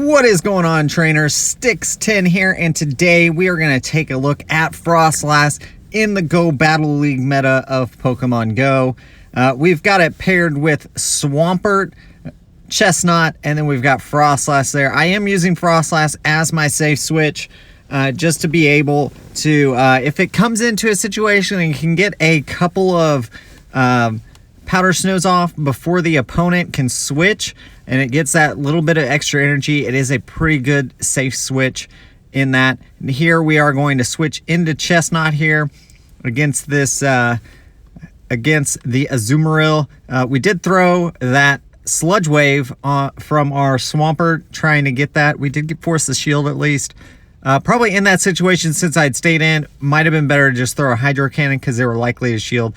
What is going on, trainers? Stix10 here, and today we are going to take a look at Froslass in the Go Battle League meta of Pokemon Go. We've got it paired with Swampert, Chestnut, and then we've got Froslass there. I am using Froslass as my safe switch, just to be able to, if it comes into a situation and can get a couple of powder snows off before the opponent can switch, and it gets that little bit of extra energy, it is a pretty good safe switch in that. And here we are going to switch into Chestnut here against this, against the Azumarill. We did throw that Sludge Wave from our Swampert, trying to get that. We did force the shield at least. Probably in that situation, since I'd stayed in, might have been better to just throw a Hydro Cannon because they were likely to shield.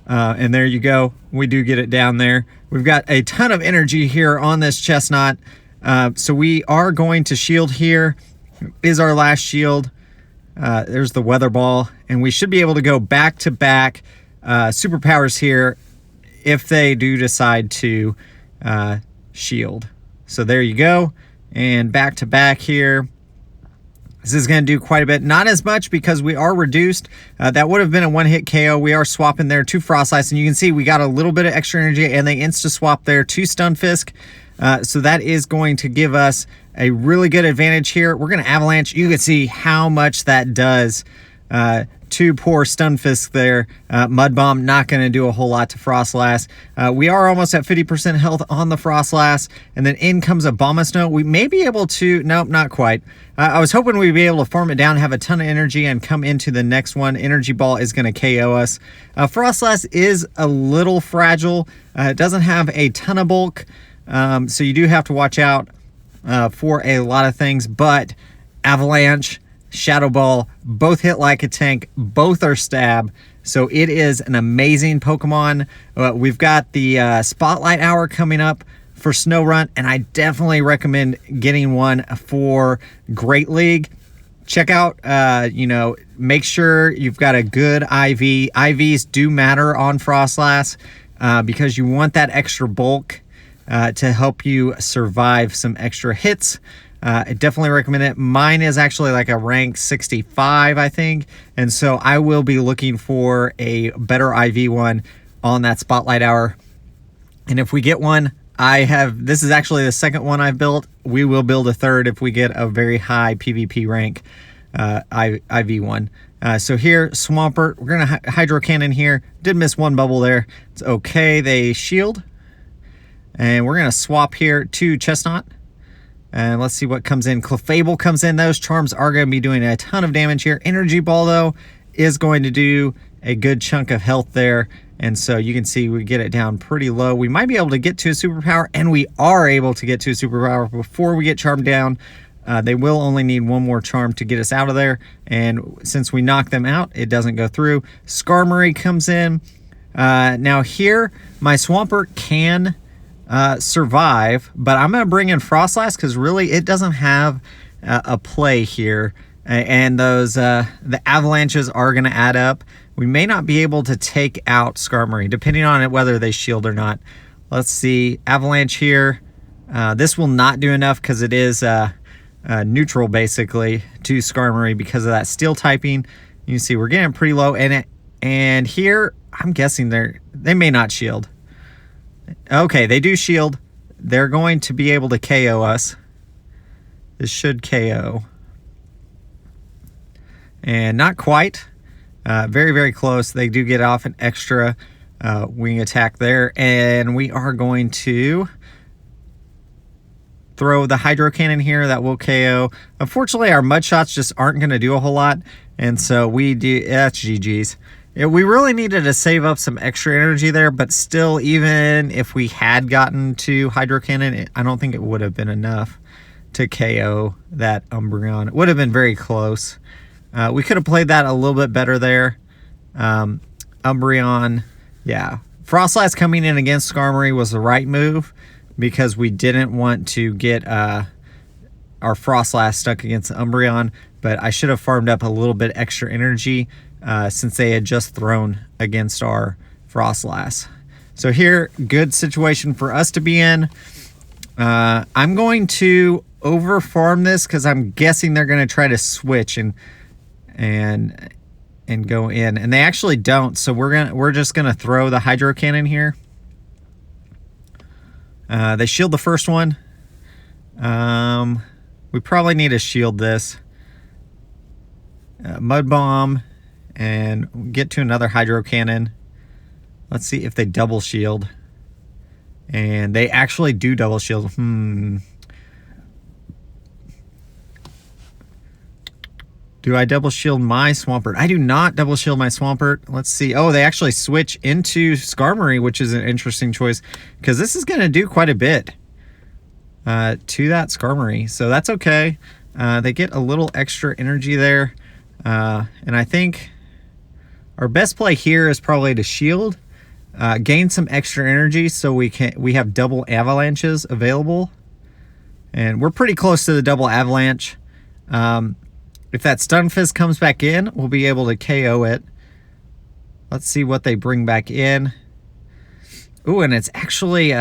And there you go. We do get it down there. We've got a ton of energy here on this Chestnut. So we are going to shield here. Is our last shield. There's the Weather Ball. And we should be able to go back-to-back superpowers here if they do decide to shield. So there you go. And back-to-back here. This is going to do quite a bit. Not as much because we are reduced. That would have been a one-hit KO. We are swapping there to Froslass, and you can see we got a little bit of extra energy, and they insta-swap there to Stunfisk. So that is going to give us a really good advantage here. We're going to Avalanche. You can see how much that does to poor Stunfisk there. Mud Bomb not going to do a whole lot to Froslass. We are almost at 50% health on the Froslass, and then in comes a Abomasnow. We may be able to, nope, not quite. I was hoping we'd be able to farm it down, have a ton of energy, and come into the next one. Energy Ball is going to KO us. Froslass is a little fragile. It doesn't have a ton of bulk, so you do have to watch out for a lot of things, but Avalanche, Shadow Ball, both hit like a tank, both are stab, so it is an amazing Pokemon. We've got the Spotlight Hour coming up for Snorunt, and I definitely recommend getting one for Great League. Check out, make sure you've got a good IV. IVs do matter on Froslass because you want that extra bulk to help you survive some extra hits. I definitely recommend it. Mine is actually like a rank 65, I think. And so I will be looking for a better IV one on that Spotlight Hour. And if we get one, this is actually the second one I've built. We will build a third if we get a very high PvP rank IV one. So here, Swampert, we're going to Hydro Cannon here. Did miss one bubble there. It's okay. They shield. And we're going to swap here to Chestnut. And let's see what comes in. Clefable comes in. Those charms are going to be doing a ton of damage here. Energy Ball, though, is going to do a good chunk of health there. And so you can see we get it down pretty low. We might be able to get to a superpower, and we are able to get to a superpower before we get charmed down. They will only need one more charm to get us out of there. And since we knock them out, it doesn't go through. Skarmory comes in. Now here, my Swampert can survive, but I'm going to bring in Froslass because really it doesn't have a play here, and those the avalanches are going to add up. We may not be able to take out Skarmory depending on it whether they shield or not. Let's see, avalanche here. This will not do enough because it is neutral basically to Skarmory because of that steel typing. You can see we're getting pretty low in it, and here I'm guessing they may not shield. Okay, they do shield. They're going to be able to KO us. This should KO. And not quite. Very, very close. They do get off an extra wing attack there. And we are going to throw the Hydro Cannon here. That will KO. Unfortunately, our Mud Shots just aren't going to do a whole lot. And so we do... That's GG's. Yeah, we really needed to save up some extra energy there, but still, even if we had gotten to Hydro Cannon, I don't think it would have been enough to KO that Umbreon. It would have been very close. We could have played that a little bit better there. Umbreon, yeah. Froslass coming in against Skarmory was the right move because we didn't want to get our Froslass stuck against Umbreon, but I should have farmed up a little bit extra energy since they had just thrown against our Froslass. So here, good situation for us to be in. I'm going to over farm this because I'm guessing they're going to try to switch and go in, and they actually don't. So we're just gonna throw the hydro cannon here. They shield the first one. We probably need to shield this. Mud bomb and get to another hydro cannon. Let's see if they double shield. And they actually do double shield. Do I double shield my Swampert? I do not double shield my Swampert. Let's see. Oh, they actually switch into Skarmory, which is an interesting choice because this is going to do quite a bit to that Skarmory. So that's okay. They get a little extra energy there. And I think our best play here is probably to shield, gain some extra energy so we have double avalanches available. And we're pretty close to the double avalanche. If that Stunfisk comes back in, we'll be able to KO it. Let's see what they bring back in. Ooh, and it's actually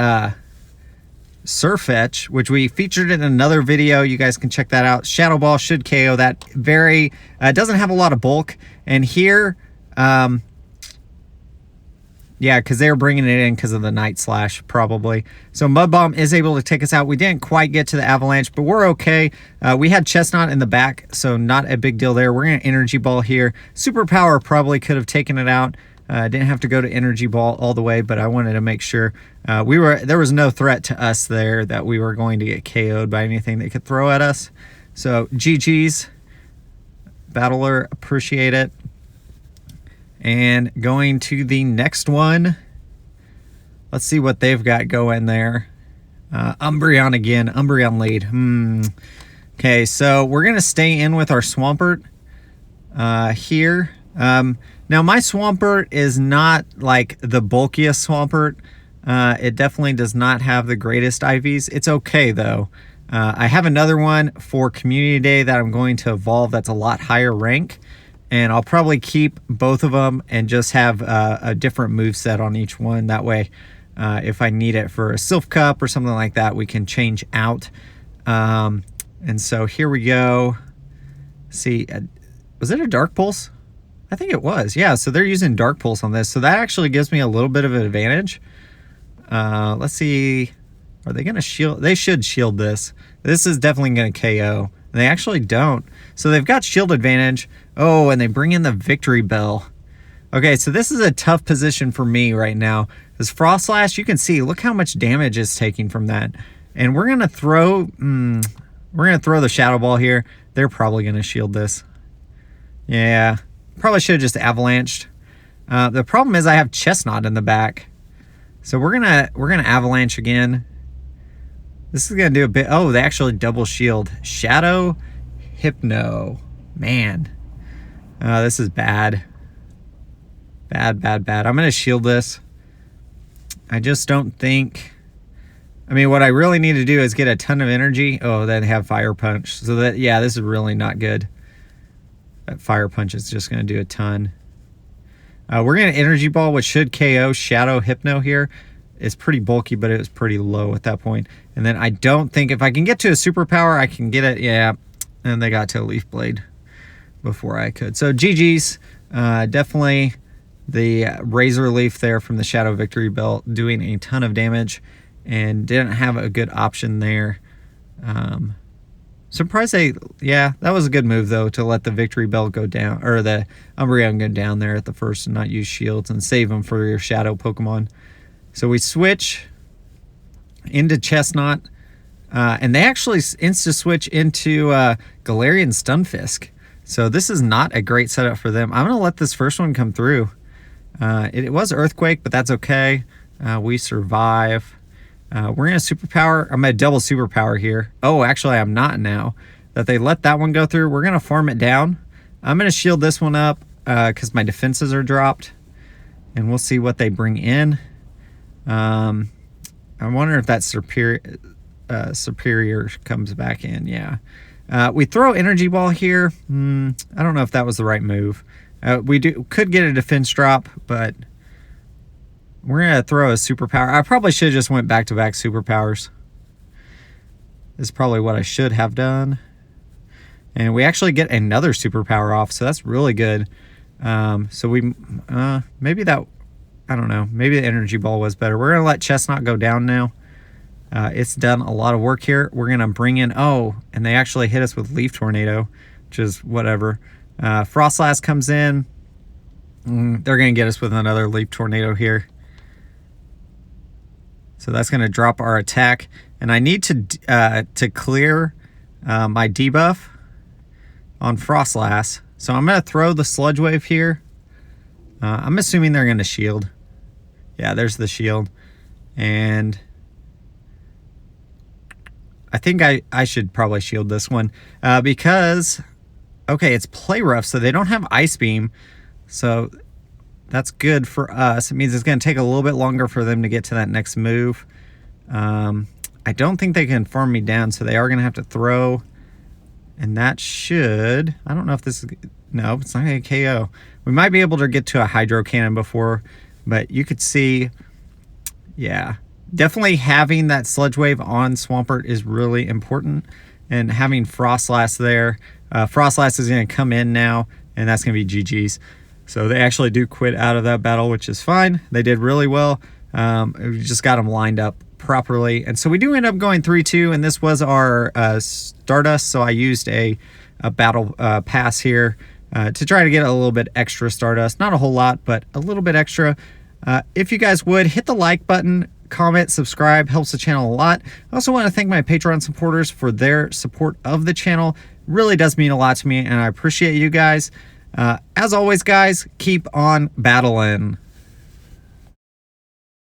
Surfetch, which we featured in another video. You guys can check that out. Shadow Ball should KO that. Very, doesn't have a lot of bulk. And here, yeah, because they were bringing it in because of the Night Slash, probably. So Mud Bomb is able to take us out. We didn't quite get to the Avalanche, but we're okay. We had Chestnut in the back, so not a big deal there. We're going to Energy Ball here. Superpower probably could have taken it out. Didn't have to go to Energy Ball all the way, but I wanted to make sure there was no threat to us there that we were going to get KO'd by anything they could throw at us. So GG's. Battler, appreciate it. And going to the next one. Let's see what they've got going there. Umbreon again. Umbreon lead. Okay, so we're going to stay in with our Swampert here. Now, my Swampert is not like the bulkiest Swampert. It definitely does not have the greatest IVs. It's okay, though. I have another one for Community Day that I'm going to evolve that's a lot higher rank. And I'll probably keep both of them and just have a different moveset on each one. That way, if I need it for a Sylph Cup or something like that, we can change out. And so here we go. See, was it a Dark Pulse? I think it was. Yeah, so they're using Dark Pulse on this. So that actually gives me a little bit of an advantage. Let's see. Are they going to shield? They should shield this. This is definitely going to KO. They actually don't. So they've got shield advantage. Oh, and they bring in the Victory Bell. Okay, so this is a tough position for me right now. This Froslass, you can see, look how much damage it's taking from that. And we're gonna throw the Shadow Ball here. They're probably gonna shield this. Yeah, probably should have just avalanched. The problem is I have Chestnut in the back. So we're gonna avalanche again. This is gonna do a bit. Oh, they actually double shield. Shadow, Hypno. Man. This is bad. Bad. I'm gonna shield this. I just don't think. I mean, what I really need to do is get a ton of energy. Oh, they have Fire Punch. So that, yeah, this is really not good. That Fire Punch is just gonna do a ton. We're gonna Energy Ball, which should KO Shadow Hypno here. It's pretty bulky, but it was pretty low at that point. And then I don't think if I can get to a superpower, I can get it. Yeah, and they got to a Leaf Blade before I could. So GG's, definitely the Razor Leaf there from the Shadow Victory Belt doing a ton of damage and didn't have a good option there. Surprised yeah, that was a good move though, to let the Victory Belt go down, or the Umbreon go down there at the first and not use shields and save them for your Shadow Pokemon. So we switch into Chestnut, and they actually insta-switch into Galarian Stunfisk. So this is not a great setup for them. I'm going to let this first one come through. It was Earthquake, but that's okay. We survive. We're going to Superpower. I'm going to double Superpower here. Oh, actually, I'm not now. That they let that one go through. We're going to farm it down. I'm going to shield this one up because my defenses are dropped. And we'll see what they bring in. I wonder if that Superior comes back in. Yeah. We throw Energy Ball here. I don't know if that was the right move. We could get a defense drop, but we're going to throw a Superpower. I probably should have just went back-to-back Superpowers. is probably what I should have done. And we actually get another superpower off, so that's really good. So we, maybe that, I don't know, maybe the energy ball was better. We're going to let Chestnut go down now. It's done a lot of work here. We're going to bring in, and they actually hit us with Leaf Tornado, which is whatever. Froslass comes in. They're going to get us with another Leaf Tornado here. So that's going to drop our attack. And I need to clear my debuff on Froslass. So I'm going to throw the Sludge Wave here. I'm assuming they're going to shield. Yeah, there's the shield. And I think I should probably shield this one because, okay, it's Play Rough, so they don't have Ice Beam. So that's good for us. It means it's going to take a little bit longer for them to get to that next move. I don't think they can farm me down, so they are going to have to throw. And that should, I don't know if this is, no, it's not going to KO. We might be able to get to a Hydro Cannon before, but you could see, yeah. Definitely having that Sludge Wave on Swampert is really important. And having Froslass there. Froslass is going to come in now, and that's going to be GG's. So they actually do quit out of that battle, which is fine. They did really well. We just got them lined up properly. And so we do end up going 3-2, and this was our Stardust. So I used a battle pass here to try to get a little bit extra Stardust. Not a whole lot, but a little bit extra. If you guys would, hit the like button, comment, subscribe, helps the channel a lot. I also want to thank my Patreon supporters for their support of the channel. Really does mean a lot to me, and I appreciate you guys. As always, guys, keep on battling.